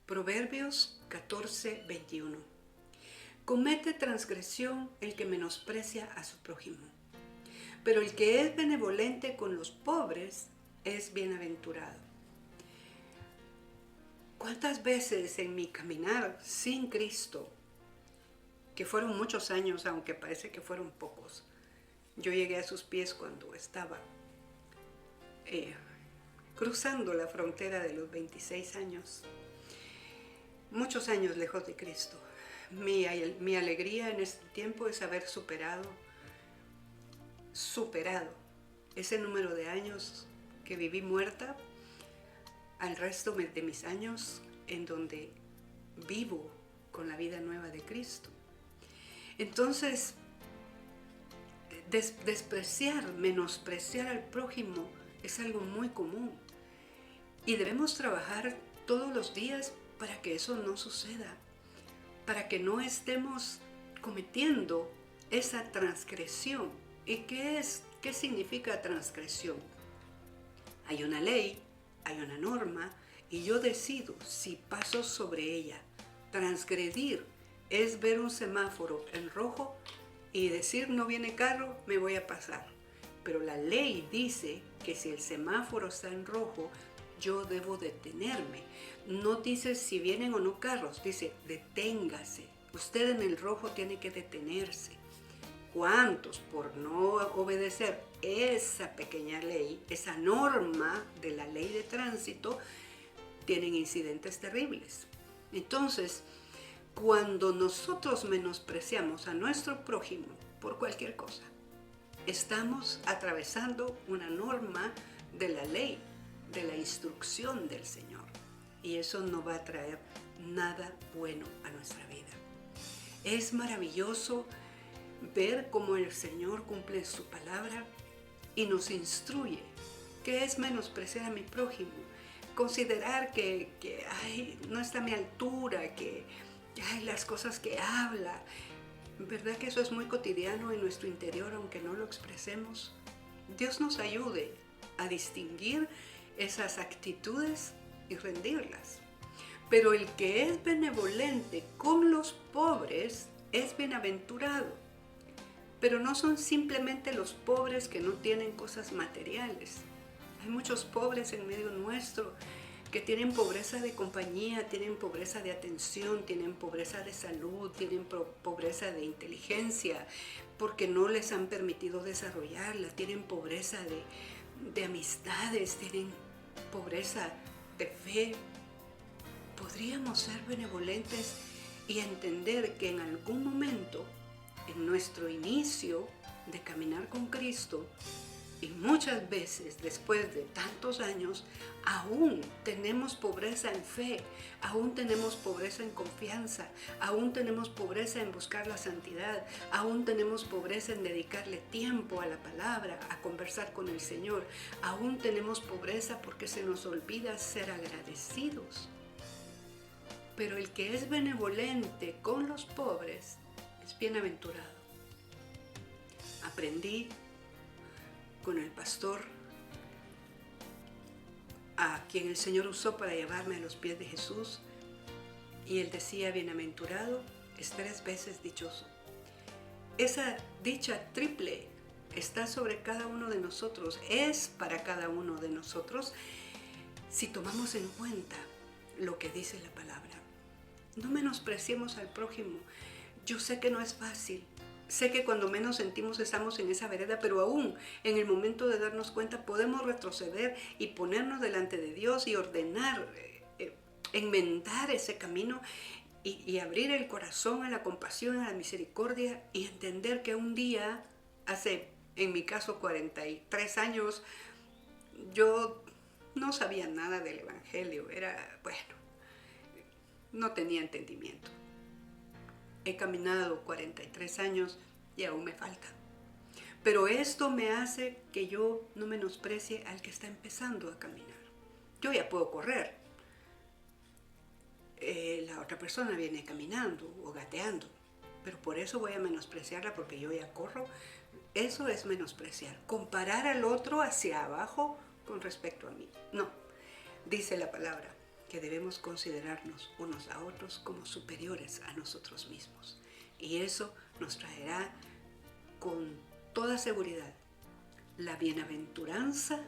Proverbios 14:21. Comete transgresión el que menosprecia a su prójimo, pero el que es benevolente con los pobres es bienaventurado. ¿Cuántas veces en mi caminar sin Cristo, que fueron muchos años, aunque parece que fueron pocos, yo llegué a sus pies cuando estaba cruzando la frontera de los 26 años, muchos años lejos de Cristo? Mi alegría en este tiempo es haber superado ese número de años que viví muerta al resto de mis años en donde vivo con la vida nueva de Cristo. Entonces, menospreciar al prójimo es algo muy común y debemos trabajar todos los días para que eso no suceda, para que no estemos cometiendo esa transgresión. ¿Y qué significa transgresión? Hay una ley, hay una norma, y yo decido si paso sobre ella. Transgredir es ver un semáforo en rojo y decir no viene carro, me voy a pasar. Pero la ley dice que si el semáforo está en rojo, yo debo detenerme. No dice si vienen o no carros, dice deténgase. Usted en el rojo tiene que detenerse. ¿Cuántos por no obedecer esa pequeña ley, esa norma de la ley de tránsito, tienen incidentes terribles? Entonces, cuando nosotros menospreciamos a nuestro prójimo por cualquier cosa, estamos atravesando una norma de la ley, de la instrucción del Señor. Y eso no va a traer nada bueno a nuestra vida. Es maravilloso ver cómo el Señor cumple su palabra y nos instruye. ¿Qué es menospreciar a mi prójimo? Considerar que no está a mi altura, que las cosas que habla. ¿Verdad que eso es muy cotidiano en nuestro interior, aunque no lo expresemos? Dios nos ayude a distinguir esas actitudes y rendirlas. Pero el que es benevolente con los pobres es bienaventurado. Pero no son simplemente los pobres que no tienen cosas materiales. Hay muchos pobres en medio nuestro que tienen pobreza de compañía, tienen pobreza de atención, tienen pobreza de salud, tienen pobreza de inteligencia, porque no les han permitido desarrollarla, tienen pobreza de amistades, tienen pobreza de fe. Podríamos ser benevolentes y entender que en algún momento, en nuestro inicio de caminar con Cristo, y muchas veces después de tantos años, aún tenemos pobreza en fe, aún tenemos pobreza en confianza, aún tenemos pobreza en buscar la santidad, aún tenemos pobreza en dedicarle tiempo a la palabra, a conversar con el Señor, aún tenemos pobreza porque se nos olvida ser agradecidos. Pero el que es benevolente con los pobres es bienaventurado. Aprendí con el pastor a quien el Señor usó para llevarme a los pies de Jesús, y él decía: bienaventurado es 3 veces dichoso. Esa dicha triple está sobre cada uno de nosotros, es para cada uno de nosotros, si tomamos en cuenta lo que dice la palabra. No menospreciemos al prójimo. Yo sé que no es fácil. Sé que cuando menos sentimos estamos en esa vereda, pero aún en el momento de darnos cuenta podemos retroceder y ponernos delante de Dios y ordenar, enmendar ese camino y abrir el corazón a la compasión, a la misericordia, y entender que un día, hace en mi caso 43 años, yo no sabía nada del Evangelio, no tenía entendimiento. he caminado 43 años y aún me falta. Pero esto me hace que yo no menosprecie al que está empezando a caminar. Yo ya puedo correr. La otra persona viene caminando o gateando, pero por eso voy a menospreciarla porque yo ya corro. Eso es menospreciar, comparar al otro hacia abajo con respecto a mí. No, dice la palabra que debemos considerarnos unos a otros como superiores a nosotros mismos. Y eso nos traerá con toda seguridad la bienaventuranza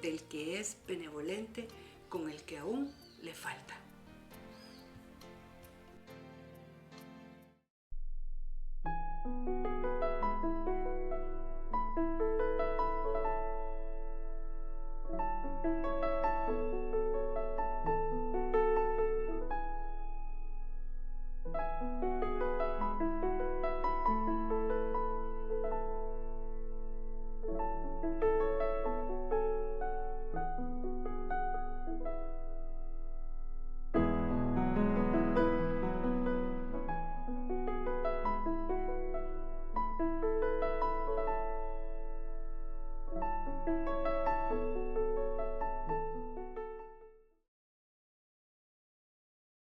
del que es benevolente con el que aún le falta.